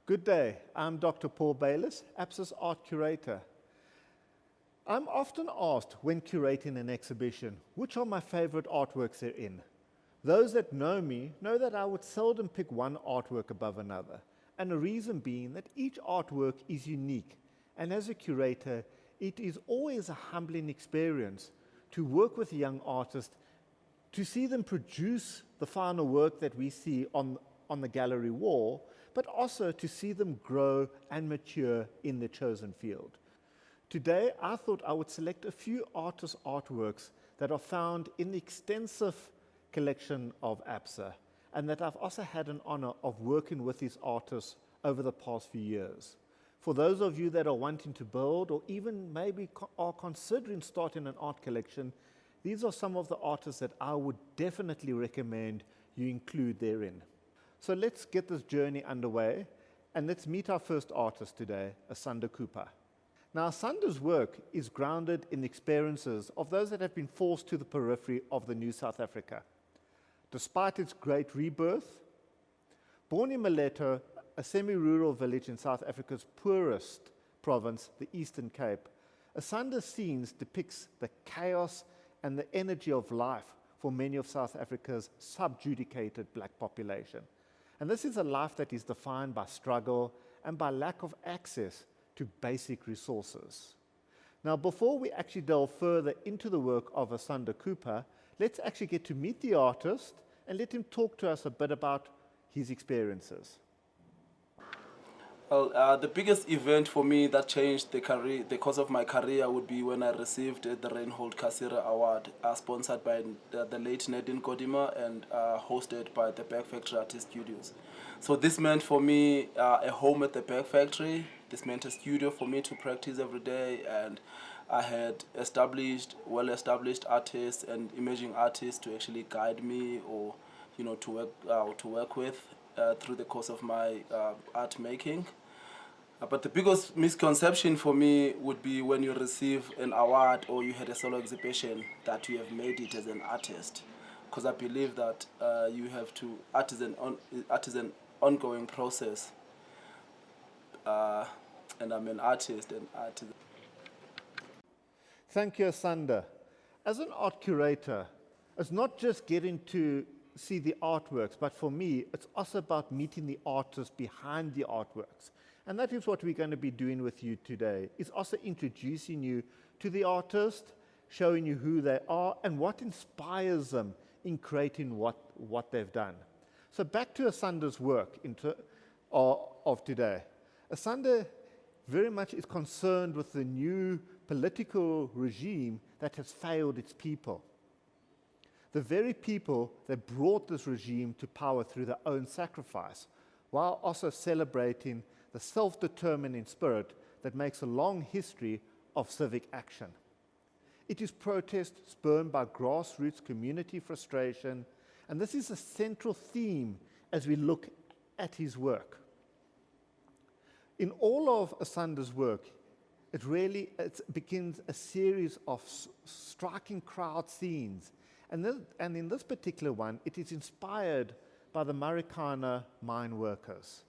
Good day, I'm Dr. Paul Bayliss, Absa's art curator. I'm often asked when curating an exhibition, which are my favorite artworks they're in. Those that know me know that I would seldom pick one artwork above another, and the reason being that each artwork is unique, and as a curator, it is always a humbling experience to work with a young artist, to see them produce the final work that we see on the gallery wall, but also to see them grow and mature in their chosen field. Today, I thought I would select a few artists' artworks that are found in the extensive collection of Absa, and that I've also had an honor of working with these artists over the past few years. For those of you that are wanting to build or even maybe are considering starting an art collection, these are some of the artists that I would definitely recommend you include therein. So let's get this journey underway, and let's meet our first artist today, Asanda Kupa. Now, Asanda's work is grounded in the experiences of those that have been forced to the periphery of the new South Africa. Despite its great rebirth, born in Mileto, a semi-rural village in South Africa's poorest province, the Eastern Cape, Asanda's scenes depicts the chaos and the energy of life for many of South Africa's subjudicated black population. And this is a life that is defined by struggle and by lack of access to basic resources. Now, before we actually delve further into the work of Asanda Kupa, let's actually get to meet the artist and let him talk to us a bit about his experiences. Well, the biggest event for me that changed the course of my career would be when I received the Reinhold Kasira Award, sponsored by the late Nadine Godima and hosted by the Berg Factory Artist Studios. So this meant for me a home at the Berg Factory. This meant a studio for me to practice every day, and I had well-established artists and emerging artists to actually guide me or to work with through the course of my art making. But the biggest misconception for me would be when you receive an award or you had a solo exhibition that you have made it as an artist. Because I believe that art is an ongoing process. And I'm an artist and art is... Thank you, Asanda. As an art curator, it's not just getting to see the artworks, but for me, it's also about meeting the artists behind the artworks. And that is what we're going to be doing with you today, is also introducing you to the artist, showing you who they are and what inspires them in creating what they've done. So back to Asanda's work of today. Asanda very much is concerned with the new political regime that has failed its people. The very people that brought this regime to power through their own sacrifice, while also celebrating the self-determining spirit that makes a long history of civic action. It is protest spurred by grassroots community frustration, and this is a central theme as we look at his work. In all of Asanda's work, it begins a series of striking crowd scenes, and in this particular one, it is inspired by the Marikana mine workers,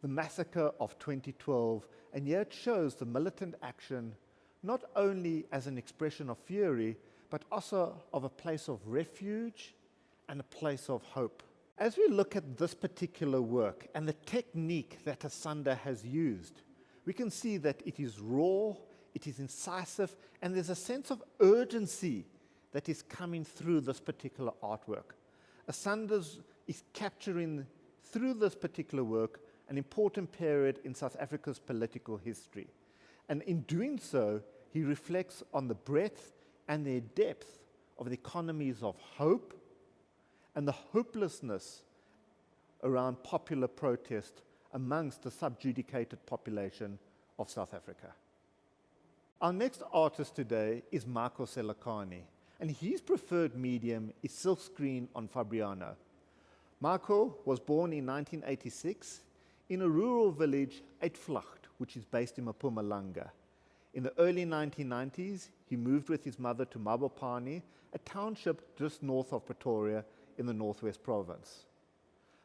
the massacre of 2012, and here it shows the militant action not only as an expression of fury, but also of a place of refuge and a place of hope. As we look at this particular work and the technique that Asanda has used, we can see that it is raw, it is incisive, and there's a sense of urgency that is coming through this particular artwork. Asanda is capturing, through this particular work, an important period in South Africa's political history. And in doing so, he reflects on the breadth and the depth of the economies of hope and the hopelessness around popular protest amongst the subjudicated population of South Africa. Our next artist today is Marco Selekani, and his preferred medium is silkscreen on Fabriano. Marco was born in 1986 in a rural village, Uitvlucht, which is based in Mpumalanga. In the early 1990s, he moved with his mother to Mabopane, a township just north of Pretoria in the Northwest Province.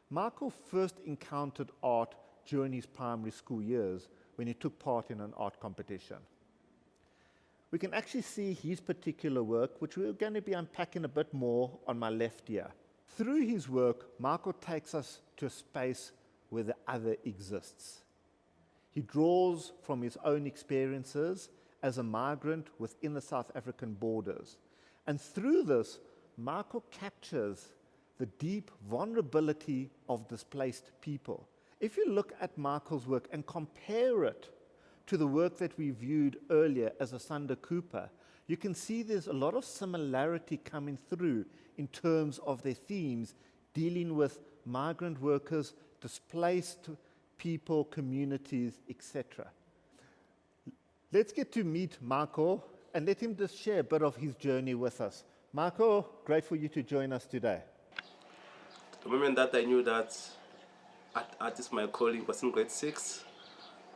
Marco first encountered art during his primary school years when he took part in an art competition. We can actually see his particular work, which we're going to be unpacking a bit more on my left here. Through his work, Michael takes us to a space where the other exists. He draws from his own experiences as a migrant within the South African borders. And through this, Michael captures the deep vulnerability of displaced people. If you look at Michael's work and compare it to the work that we viewed earlier as Asanda Kupa, you can see there's a lot of similarity coming through in terms of their themes dealing with migrant workers, displaced people, communities, etc. Let's get to meet Michael and let him just share a bit of his journey with us. Michael, great for you to join us today. The moment that I knew that art is my calling was in grade 6,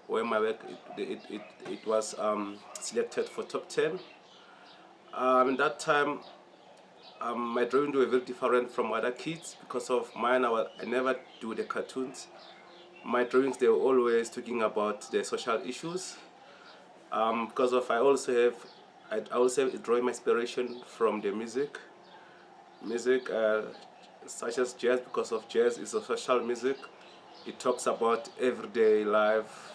where my work it was selected for top 10. In that time, my drawings were very different from other kids because of mine. I never do the cartoons. My drawings, they were always talking about the social issues. Because of I also have drawing my inspiration from the music such as jazz, because of jazz is a social music. It talks about everyday life,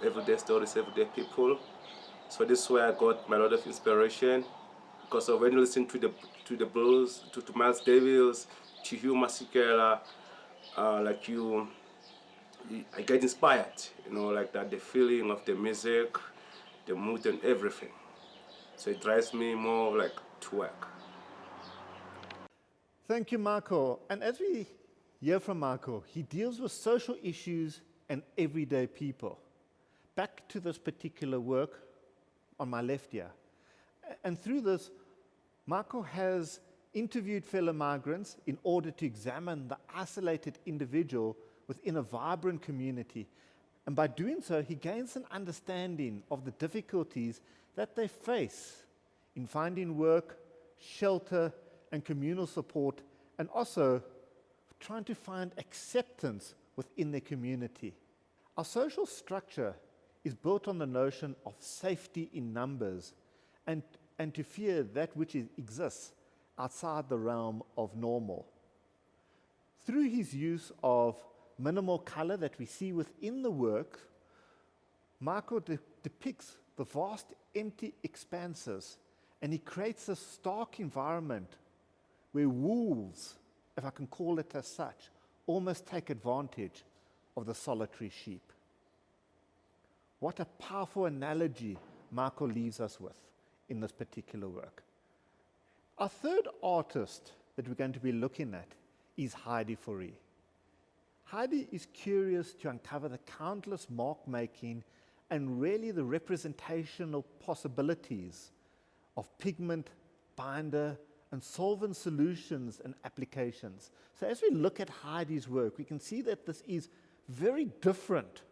everyday stories, everyday people. So this is where I got my lot of inspiration, because of when you listen to the blues, to Miles Davis, to Hugh Masekela, I get inspired, like that, the feeling of the music, the mood and everything. So it drives me more like to work. Thank you, Michael. And as we hear from Michael, he deals with social issues and everyday people. Back to this particular work on my left here. And through this, Michael has interviewed fellow migrants in order to examine the isolated individual within a vibrant community. And by doing so, he gains an understanding of the difficulties that they face in finding work, shelter, and communal support, and also trying to find acceptance within their community. Our social structure is built on the notion of safety in numbers and to fear that which exists outside the realm of normal. Through his use of minimal color that we see within the work, Michael depicts the vast empty expanses, and he creates a stark environment where wolves, if I can call it as such, almost take advantage of the solitary sheep. What a powerful analogy Michael leaves us with in this particular work. Our third artist that we're going to be looking at is Heidi Fourie. Heidi is curious to uncover the countless mark-making and really the representational possibilities of pigment, binder, and solvent solutions and applications. So as we look at Heidi's work, we can see that this is very different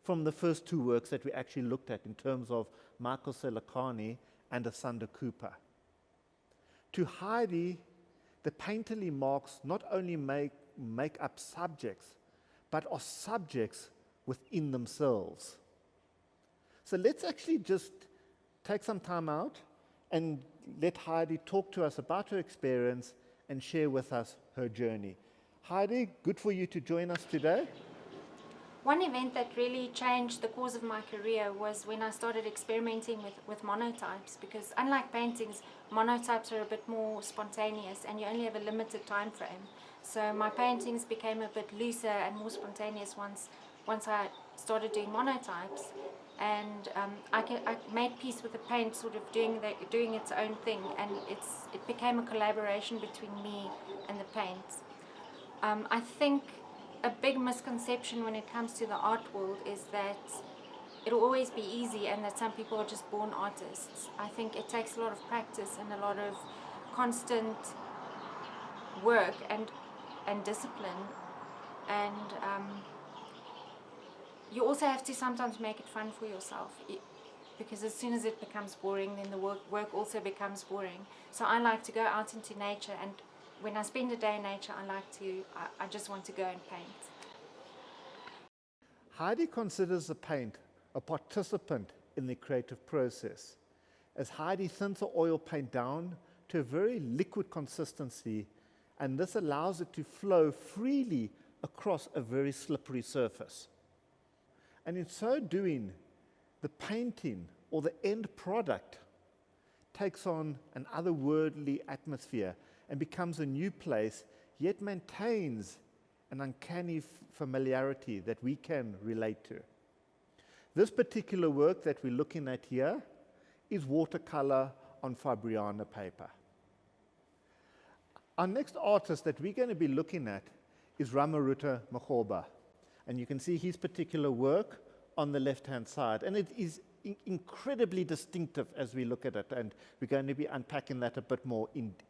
from the first two works that we actually looked at in terms of Michael Selekani and Asanda Kupa. To Heidi, the painterly marks not only make up subjects, but are subjects within themselves. So let's actually just take some time out and let Heidi talk to us about her experience and share with us her journey. Heidi, good for you to join us today. One event that really changed the course of my career was when I started experimenting with monotypes, because unlike paintings, monotypes are a bit more spontaneous and you only have a limited time frame. So my paintings became a bit looser and more spontaneous once I started doing monotypes. And I made peace with the paint sort of doing its own thing, and it became a collaboration between me and the paint. I think a big misconception when it comes to the art world is that it'll always be easy and that some people are just born artists. I think it takes a lot of practice and a lot of constant work and discipline, and you also have to sometimes make it fun for yourself, because as soon as it becomes boring, then the work also becomes boring. So I like to go out into nature, and when I spend a day in nature, I just want to go and paint. Heidi considers the paint a participant in the creative process, as Heidi thins the oil paint down to a very liquid consistency, and this allows it to flow freely across a very slippery surface. And in so doing, the painting or the end product takes on an otherworldly atmosphere and becomes a new place, yet maintains an uncanny familiarity that we can relate to. This particular work that we're looking at here is watercolor on Fabriana paper. Our next artist that we're going to be looking at is Ramarutha Makoba. And you can see his particular work on the left-hand side. And it is incredibly distinctive as we look at it. And we're going to be unpacking that a bit more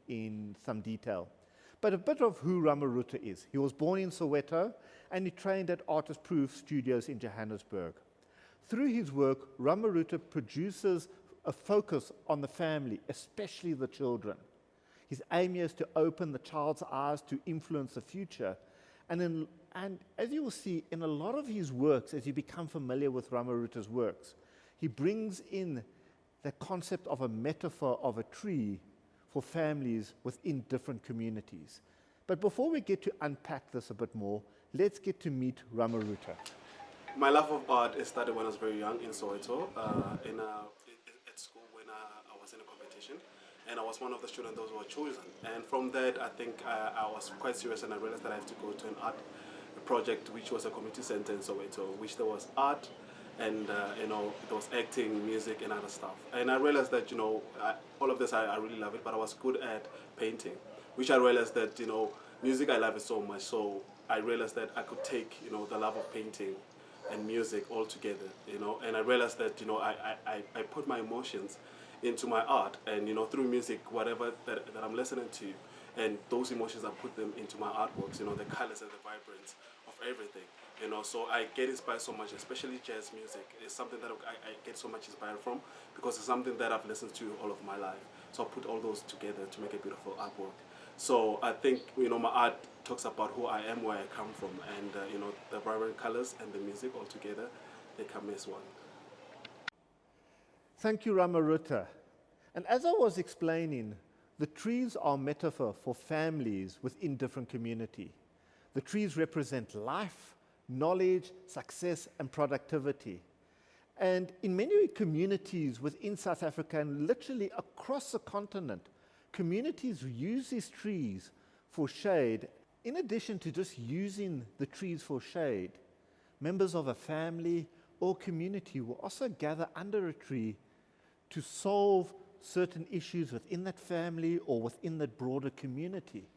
in some detail. But a bit of who Ramarutha is. He was born in Soweto, and he trained at Artist Proof Studios in Johannesburg. Through his work, Ramarutha produces a focus on the family, especially the children. His aim is to open the child's eyes to influence the future. And as you will see, in a lot of his works, as you become familiar with Ramarutha's works, he brings in the concept of a metaphor of a tree for families within different communities. But before we get to unpack this a bit more, let's get to meet Ramarutha. My love of art started when I was very young in Soweto, at school when I was in a competition, and I was one of the students those who were chosen. And from that, I think I was quite serious, and I realized that I have to go to an art project, which was a community center in Soweto, which there was art, and there was acting, music, and other stuff. And I realized that all of this I really love it, but I was good at painting, which I realized that music I love it so much. So I realized that I could take the love of painting and music all together, and I realized that I put my emotions into my art, and through music, whatever that I'm listening to, and those emotions, I put them into my artworks, the colors and the vibrance of everything, so I get inspired so much, especially jazz music. It's something that I get so much inspired from, because it's something that I've listened to all of my life, so I put all those together to make a beautiful artwork. So I think my art talks about who I am, where I come from, and the vibrant colors and the music all together, they come as one. Thank you, Ramarutha. And as I was explaining, the trees are a metaphor for families within different community. The trees represent life, knowledge, success, and productivity. And in many communities within South Africa and literally across the continent, communities use these trees for shade. In addition to just using the trees for shade, members of a family or community will also gather under a tree to solve certain issues within that family or within that broader community.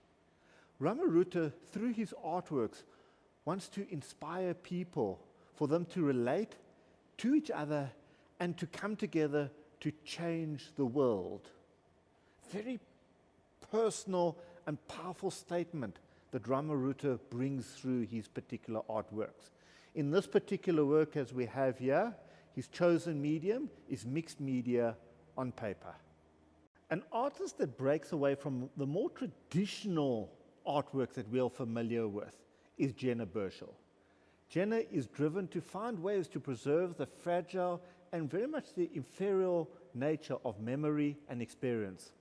Ramarutha, through his artworks, wants to inspire people for them to relate to each other and to come together to change the world. Very personal and powerful statement that Ramarutha brings through his particular artworks. In this particular work, as we have here, his chosen medium is mixed media on paper. An artist that breaks away from the more traditional artworks that we are familiar with is Jenna Burchell. Jenna is driven to find ways to preserve the fragile and very much the inferior nature of memory and experience.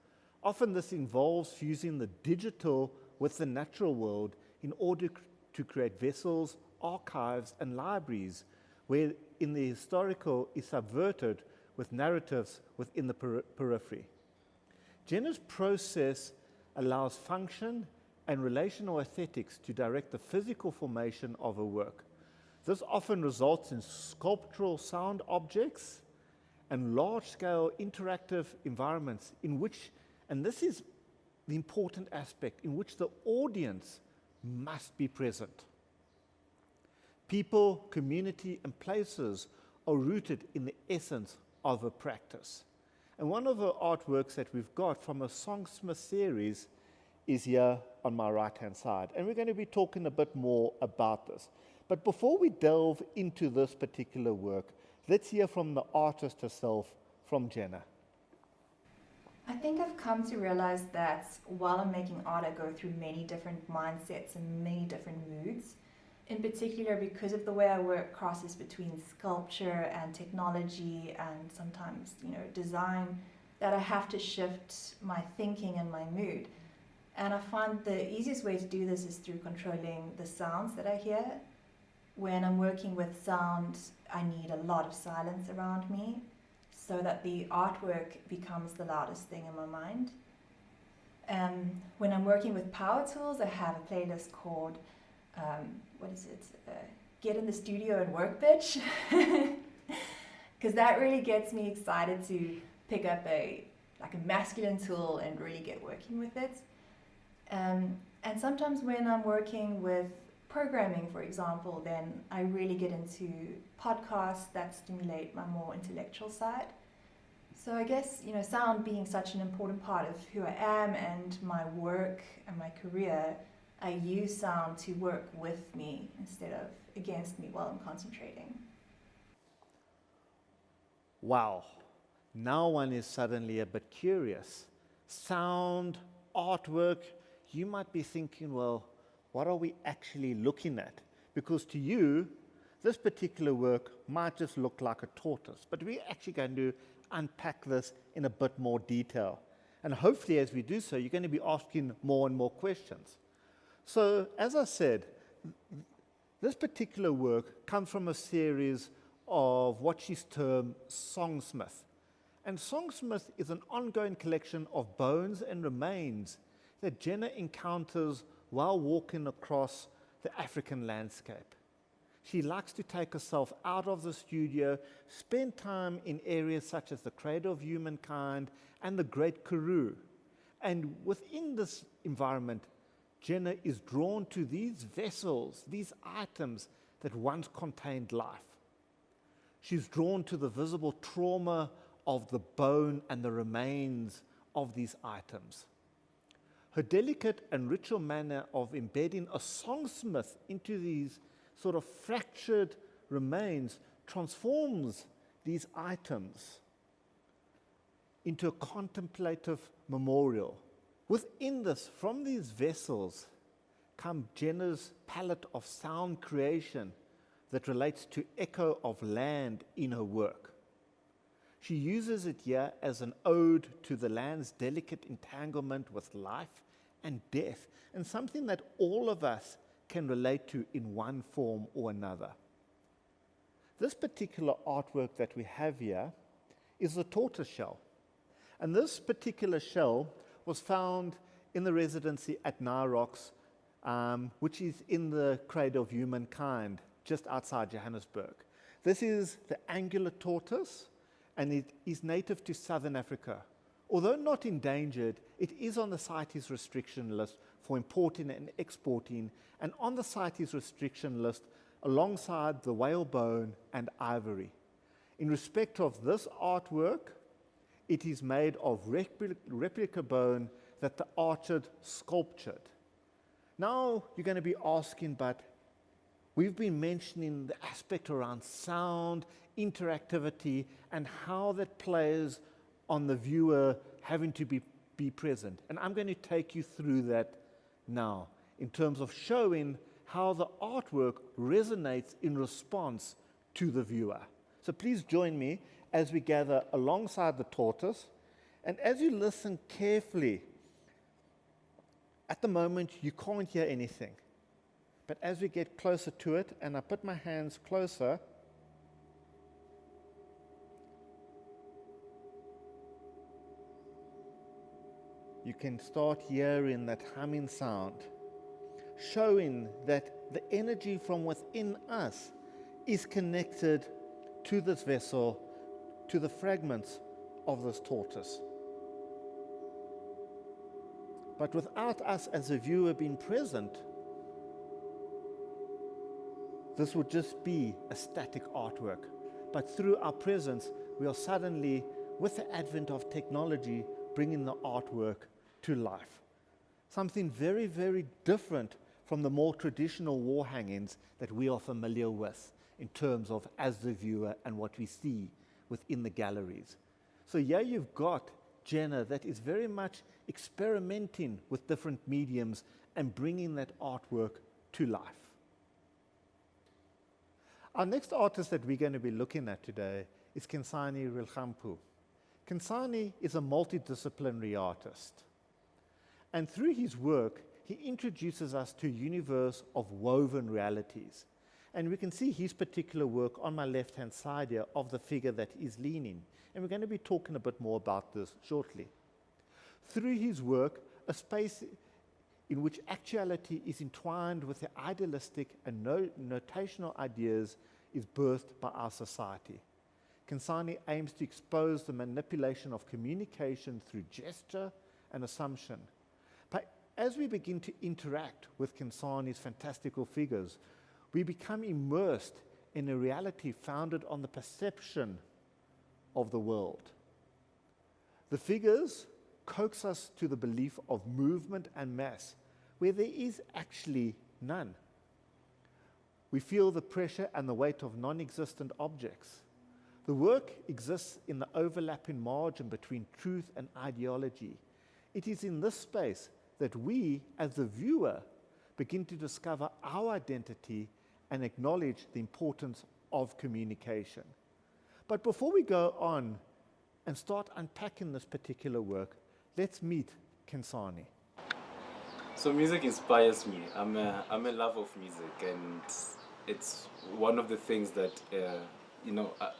Often this involves fusing the digital with the natural world in order to create vessels, archives, and libraries where in the historical is subverted with narratives within the periphery. Jenna's process allows function and relational aesthetics to direct the physical formation of a work. This often results in sculptural sound objects and large-scale interactive environments in which, and this is the important aspect, in which the audience must be present. People, community, and places are rooted in the essence of a practice. And one of the artworks that we've got from a Songsmith series is here on my right-hand side. And we're going to be talking a bit more about this. But before we delve into this particular work, let's hear from the artist herself, from Jenna. I think I've come to realize that while I'm making art, I go through many different mindsets and many different moods. in particular, because of the way I work, crosses between sculpture and technology and sometimes, design, that I have to shift my thinking and my mood. And I find the easiest way to do this is through controlling the sounds that I hear. When I'm working with sound, I need a lot of silence around me so that the artwork becomes the loudest thing in my mind. When I'm working with power tools, I have a playlist called, Get in the Studio and Work Bitch. Because that really gets me excited to pick up a masculine tool and really get working with it. And sometimes when I'm working with programming, for example, then I really get into podcasts that stimulate my more intellectual side. So I guess, sound being such an important part of who I am and my work and my career, I use sound to work with me instead of against me while I'm concentrating. Wow, now one is suddenly a bit curious. Sound, artwork, you might be thinking, well, what are we actually looking at? Because to you, this particular work might just look like a tortoise, but we're actually going to unpack this in a bit more detail. And hopefully as we do so, you're going to be asking more and more questions. So, as I said, this particular work comes from a series of what she's termed Songsmith. And Songsmith is an ongoing collection of bones and remains that Jenna encounters while walking across the African landscape. She likes to take herself out of the studio, spend time in areas such as the Cradle of Humankind and the Great Karoo. And within this environment, Jenna is drawn to these vessels, these items that once contained life. She's drawn to the visible trauma of the bone and the remains of these items. Her delicate and ritual manner of embedding a songsmith into these sort of fractured remains transforms these items into a contemplative memorial. Within this, from these vessels, come Jenna's palette of sound creation that relates to echo of land in her work. She uses it here as an ode to the land's delicate entanglement with life and death, and something that all of us can relate to in one form or another. This particular artwork that we have here is a tortoise shell. And this particular shell was found in the residency at Nairox, which is in the Cradle of Humankind, just outside Johannesburg. This is the angular tortoise, and it is native to southern Africa. Although not endangered, it is on the CITES restriction list for importing and exporting, and on the CITES restriction list alongside the whalebone and ivory. In respect of this artwork, it is made of replica bone that the archer sculptured. Now you're going to be asking, but we've been mentioning the aspect around sound, interactivity, and how that plays on the viewer having to be present. And I'm going to take you through that now in terms of showing how the artwork resonates in response to the viewer. So please join me as we gather alongside the tortoise. And as you listen carefully, at the moment you can't hear anything. But as we get closer to it, and I put my hands closer, you can start hearing that humming sound, showing that the energy from within us is connected to this vessel, to the fragments of this tortoise. But without us as a viewer being present, this would just be a static artwork. But through our presence, we are suddenly, with the advent of technology, bringing the artwork to life. Something very, very different from the more traditional wall hangings that we are familiar with in terms of as the viewer and what we see within the galleries. So here you've got Jenna that is very much experimenting with different mediums and bringing that artwork to life. Our next artist that we're going to be looking at today is Kansani Rilhampu. Kansani is a multidisciplinary artist. And through his work, he introduces us to a universe of woven realities. And we can see his particular work on my left-hand side here of the figure that he's leaning. And we're going to be talking a bit more about this shortly. Through his work, a space in which actuality is entwined with the idealistic and notational ideas is birthed by our society. Kansani aims to expose the manipulation of communication through gesture and assumption. But as we begin to interact with Kansani's fantastical figures, we become immersed in a reality founded on the perception of the world. The figures coax us to the belief of movement and mass, where there is actually none. We feel the pressure and the weight of non-existent objects. The work exists in the overlapping margin between truth and ideology. It is in this space that we, as the viewer, begin to discover our identity and acknowledge the importance of communication. But before we go on and start unpacking this particular work, let's meet Kansani. So music inspires me. I'm a lover of music, and it's one of the things that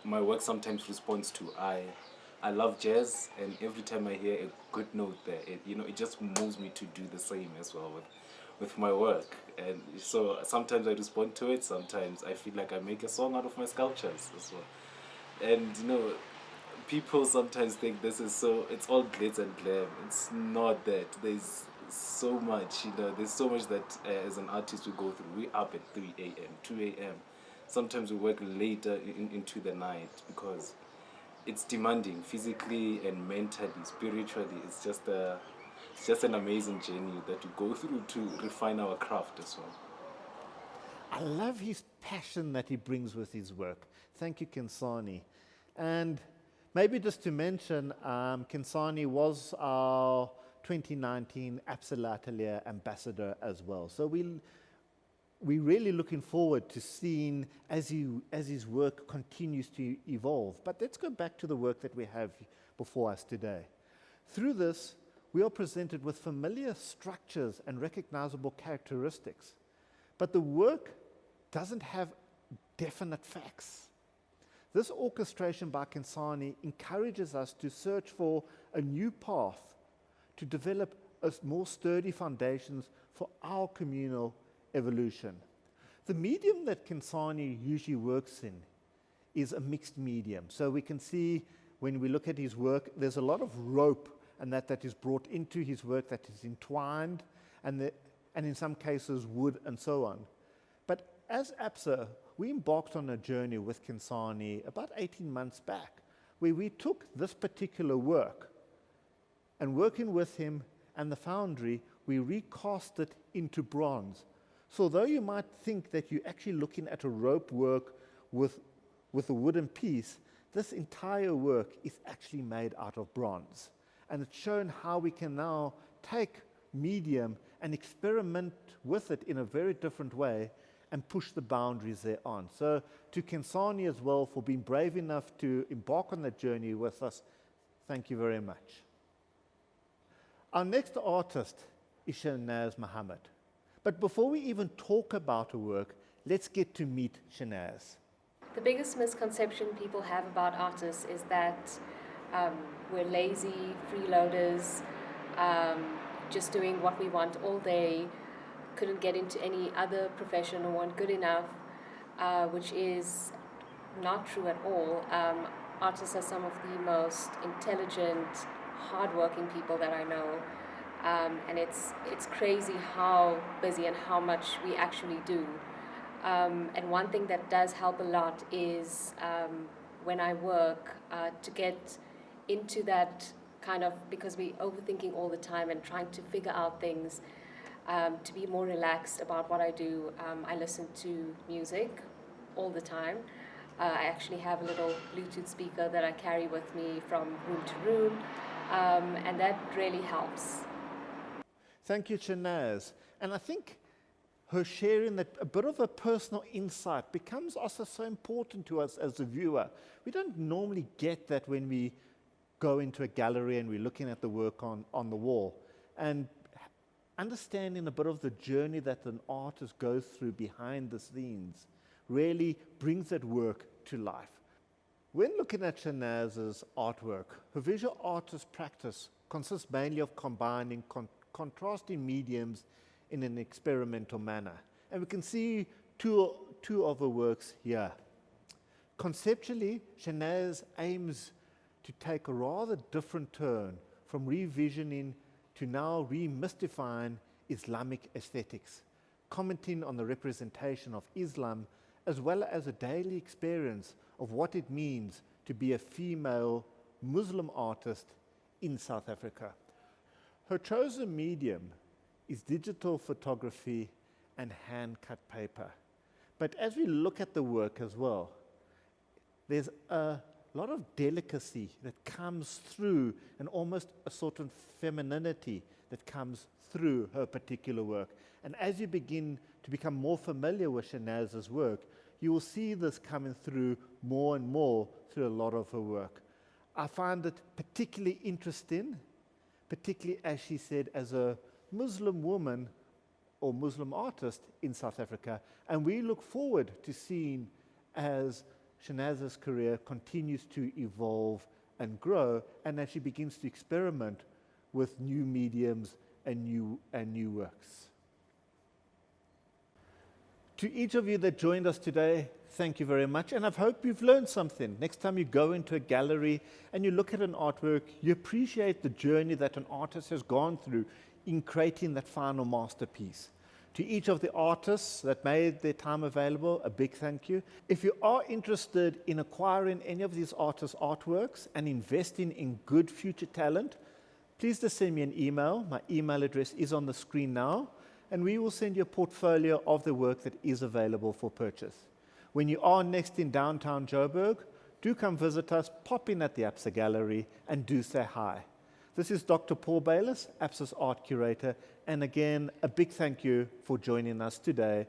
my work sometimes responds to. I love jazz, and every time I hear a good note there, it just moves me to do the same as well with my work. And so sometimes I respond to it, sometimes I feel like I make a song out of my sculptures as well. And people sometimes think it's all glitz and glam. It's not that. There's so much, there's so much that as an artist we go through. We're up at 3 a.m., 2 a.m. Sometimes we work later into the night because it's demanding physically and mentally, spiritually. It's just an amazing journey that we go through to refine our craft as well. I love his passion that he brings with his work. Thank you, Kansani. And maybe just to mention, Kansani was our 2019 Absa Atelier ambassador as well. So we're really looking forward to seeing as his work continues to evolve. But let's go back to the work that we have before us today. Through this, we are presented with familiar structures and recognizable characteristics. But the work doesn't have definite facts. This orchestration by Kansani encourages us to search for a new path to develop more sturdy foundations for our communal evolution. The medium that Kansani usually works in is a mixed medium. So we can see when we look at his work, there's a lot of rope and that is brought into his work, that is entwined, and in some cases wood and so on. But as Absa, we embarked on a journey with Kansani about 18 months back, where we took this particular work and working with him and the foundry, we recast it into bronze. So though you might think that you're actually looking at a rope work with a wooden piece, this entire work is actually made out of bronze. And it's shown how we can now take medium and experiment with it in a very different way and push the boundaries thereon. So to Kansani as well for being brave enough to embark on that journey with us, thank you very much. Our next artist is Chinaza Muhammad. But before we even talk about her work, let's get to meet Chinaza. The biggest misconception people have about artists is that we're lazy, freeloaders, just doing what we want all day, couldn't get into any other profession or weren't good enough, which is not true at all. Artists are some of the most intelligent, hardworking people that I know. And it's crazy how busy and how much we actually do. And one thing that does help a lot is when I work to get into that kind of, because we're overthinking all the time and trying to figure out things, to be more relaxed about what I do, I listen to music all the time. I actually have a little Bluetooth speaker that I carry with me from room to room, and that really helps. Thank you, Chinaza. And I think her sharing that a bit of a personal insight becomes also so important to us as a viewer. We don't normally get that when we go into a gallery and we're looking at the work on the wall. And understanding a bit of the journey that an artist goes through behind the scenes really brings that work to life. When looking at Chinaza's artwork, her visual artist practice consists mainly of combining contrasting mediums in an experimental manner. And we can see two of her works here. Conceptually, Chinaza aims to take a rather different turn from revisioning to now remystifying Islamic aesthetics, commenting on the representation of Islam as well as a daily experience of what it means to be a female Muslim artist in South Africa. Her chosen medium is digital photography and hand-cut paper. But as we look at the work as well, there's a lot of delicacy that comes through and almost a sort of femininity that comes through her particular work. And as you begin to become more familiar with Chinaza's work, you will see this coming through more and more through a lot of her work. I find it particularly interesting, particularly as she said, as a Muslim woman or Muslim artist in South Africa, and we look forward to seeing as Chinaza's career continues to evolve and grow, and as she begins to experiment with new mediums and new works. To each of you that joined us today, thank you very much, and I hope you've learned something. Next time you go into a gallery and you look at an artwork, you appreciate the journey that an artist has gone through in creating that final masterpiece. To each of the artists that made their time available, a big thank you. If you are interested in acquiring any of these artists' artworks and investing in good future talent, please just send me an email. My email address is on the screen now, and we will send you a portfolio of the work that is available for purchase. When you are next in downtown Joburg, do come visit us, pop in at the Absa Gallery, and do say hi. This is Dr. Paul Bayliss, Absa's art curator, and again, a big thank you for joining us today.